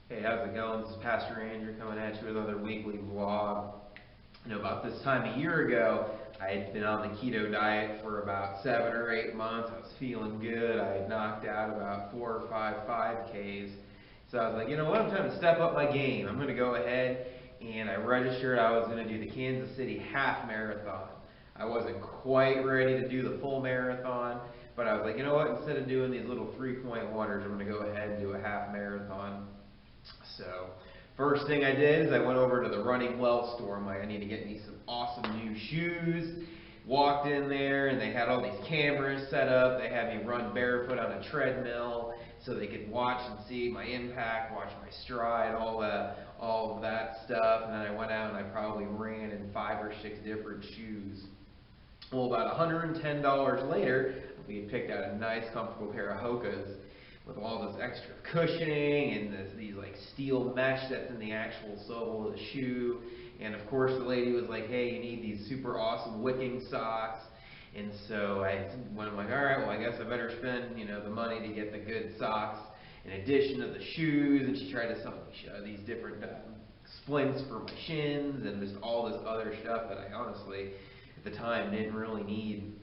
Hey, how's it going? This is Pastor Andrew coming at you with another weekly vlog. About this time a year ago, I had been on the keto diet for about 7 or 8 months. I was feeling good. I had knocked out about 4 or 5 5Ks. So I was like, you know what? I'm trying to step up my game. I'm going to go ahead and I registered. I was going to do the Kansas City half marathon. I wasn't quite ready to do the full marathon, but I was like, you know what? Instead of doing these little 3.1ers, I'm going to go ahead and do a half marathon. So, first thing I did is I went over to the Running Well store. I'm like, I need to get me some awesome new shoes. Walked in there and they had all these cameras set up. They had me run barefoot on a treadmill so they could watch and see my impact, watch my stride, all of that stuff. And then I went out and I probably ran in 5 or 6 different shoes. Well, about $110 later, we had picked out a nice, comfortable pair of Hokas with all this extra cushioning and these like steel mesh that's in the actual sole of the shoe. And of course, the lady was like, "Hey, you need these super awesome wicking socks." And so I'm like, all right, well, I guess I better spend the money to get the good socks in addition to the shoes. And she tried to sell me these different splints for my shins and just all this other stuff that I honestly at the time didn't really need.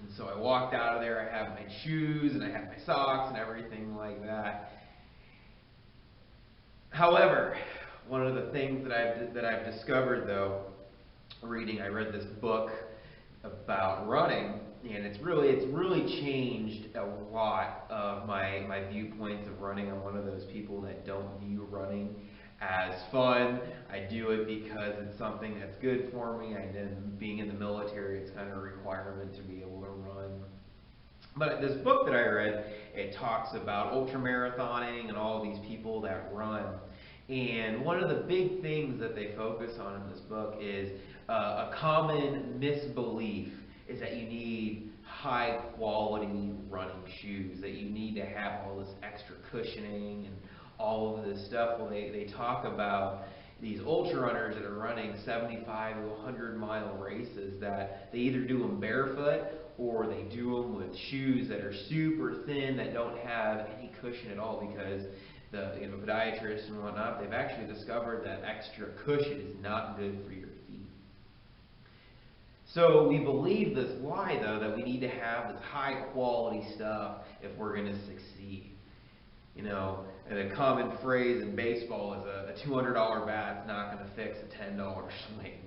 And so I walked out of there. I had my shoes and I had my socks and everything like that. However, one of the things that I've discovered though, I read this book about running, and it's really changed a lot of my viewpoints of running. I'm one of those people that don't view running as fun. I do it because it's something that's good for me. And then being in the military, it's kind of a requirement to be able to run. But this book that I read, it talks about ultramarathoning and all of these people that run. And one of the big things that they focus on in this book is a common misbelief is that you need high quality running shoes, that you need to have all this extra cushioning and all of this stuff. Well, they talk about these ultra runners that are running 75 to 100-mile races, that they either do them barefoot or they do them with shoes that are super thin that don't have any cushion at all, because the podiatrists and whatnot, they've actually discovered that extra cushion is not good for your feet. So we believe this lie, though, that we need to have this high quality stuff if we're going to succeed. And a common phrase in baseball is a $200 bat's not going to fix a $10 swing.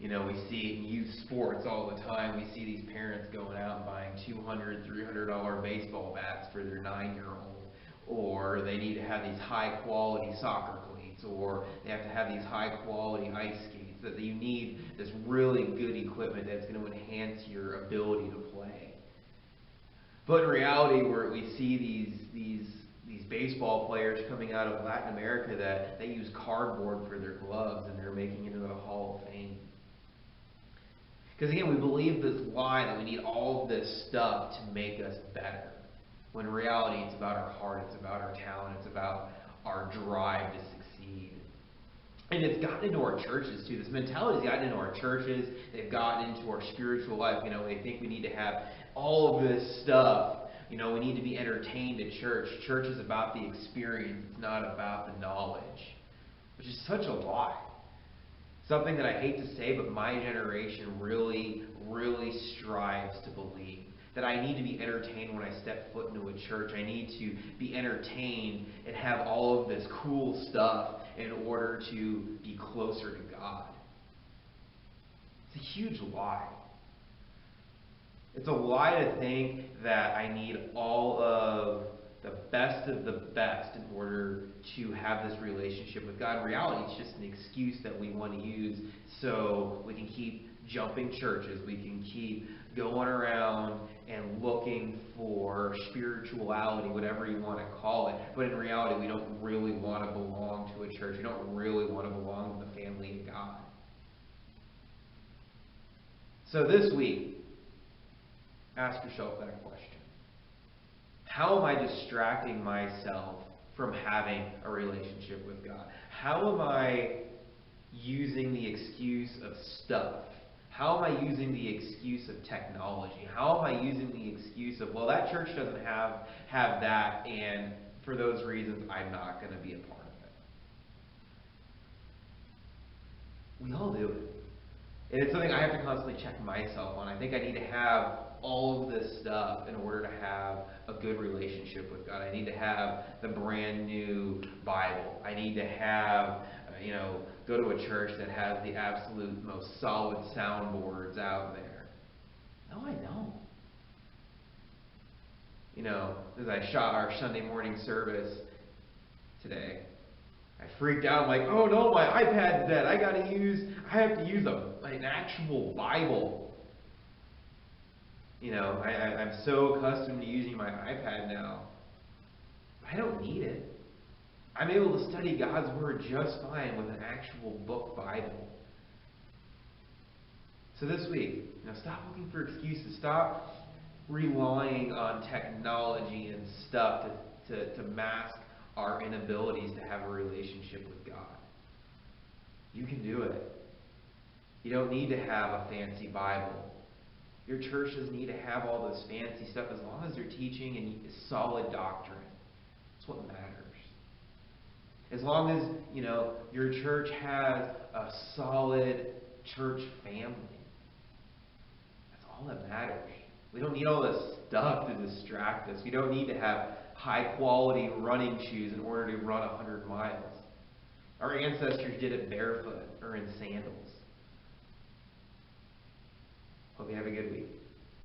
We see it in youth sports all the time. We see these parents going out and buying $200, $300 baseball bats for their 9-year-old. Or they need to have these high quality soccer cleats, or they have to have these high quality ice skates, that you need this really good equipment that's going to enhance your ability to play. But in reality, where we see these baseball players coming out of Latin America that they use cardboard for their gloves and they're making it into the Hall of Fame. Because again, we believe this lie that we need all of this stuff to make us better. When in reality, it's about our heart, it's about our talent, it's about our drive to succeed. And it's gotten into our churches too. This mentality's gotten into our churches. They've gotten into our spiritual life. They think we need to have all of this stuff. We need to be entertained at church. Church is about the experience. It's not about the knowledge, which is such a lie. Something that I hate to say, but my generation really, really strives to believe. That I need to be entertained when I step foot into a church. I need to be entertained and have all of this cool stuff in order to be closer to God. It's a huge lie. It's a lie to think that I need all of the best in order to have this relationship with God. In reality, it's just an excuse that we want to use so we can keep jumping churches. We can keep going around and looking for spirituality, whatever you want to call it. But in reality, we don't really want to belong to a church. We don't really want to belong to the family of God. So this week, ask yourself that question. How am I distracting myself from having a relationship with God? How am I using the excuse of stuff? How am I using the excuse of technology? How am I using the excuse of, well, that church doesn't have that, and for those reasons, I'm not going to be a part of it. We all do it. And it's something I have to constantly check myself on. I think I need to have all of this stuff in order to have a good relationship with God. I need to have the brand new Bible. I need to have, go to a church that has the absolute most solid soundboards out there. No, I don't. As I shot our Sunday morning service today, I freaked out. I'm like, oh no, my iPad's dead. I have to use an actual Bible. I'm so accustomed to using my iPad now. I don't need it. I'm able to study God's Word just fine with an actual book Bible. So this week, stop looking for excuses. Stop relying on technology and stuff to mask our inabilities to have a relationship with God. You can do it. You don't need to have a fancy Bible. Your church doesn't need to have all this fancy stuff as long as they're teaching and solid doctrine. That's what matters. As long as, your church has a solid church family. That's all that matters. We don't need all this stuff to distract us. We don't need to have high-quality running shoes in order to run 100 miles. Our ancestors did it barefoot or in sandals. Hope you have a good week.